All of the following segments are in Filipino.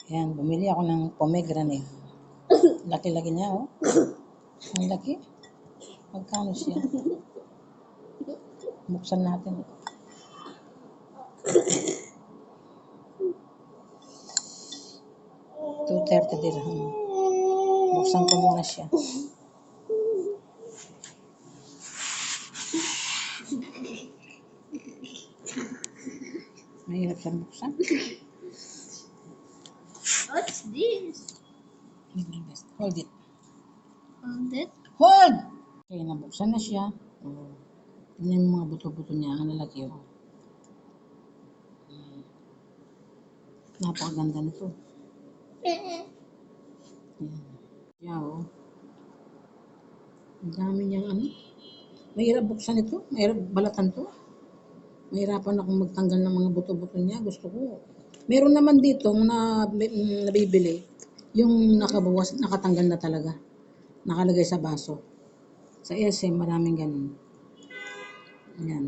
Yan, bumili ako ng pomegranate. Laki-laki niya, oh. Ang laki. Magkano siya? Buksan natin. 230 dirham. Buksan ko muna siya. Mahirap siya buksan. What's this? Hold it. Hold it. Hold! Okay, nabuksan na siya. Oh. Tingnan mo mga buto-buto niya. Ang lalaki, oh. Napakaganda nito. Yan. Yeah, oh. Ang dami niyang ano. Mahirap buksan ito. Mahirap balatan to. Mahirapan akong magtanggal ng mga buto-buto niya. Gusto ko. Meron naman dito na nabibili. Yung nakabawas, nakatanggal na talaga. Nakalagay sa baso. Sa SM, maraming ganun. Yan.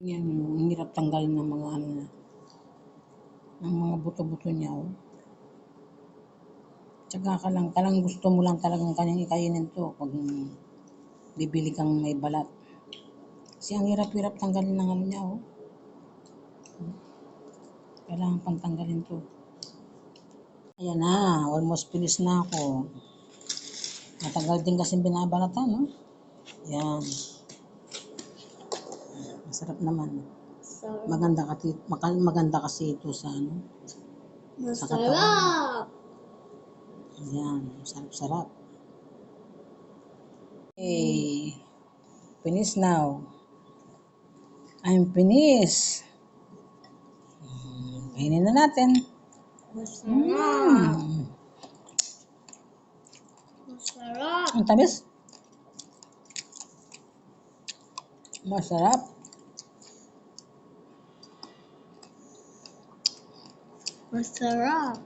Yan, ang hirap tanggalin ng mga ano na. Ng mga buto-buto niya, oh. Tsaka talang gusto mo lang talagang kanyang ikainin to pag bibili kang may balat. Kasi ang hirap-hirap tanggalin ng ano niya, oh. Kailangan pang tanggalin to. Ayan na, almost finish na ako. Matagal din kasi binabalatan, no? Yan. Masarap naman. Maganda kasi ito sa ano? Sa katawan. Masarap! Yan, sarap-sarap. Okay. Finish now. I'm finished. Kainin na natin. Masarap! Masarap! Ang tamis. Masarap. Masarap!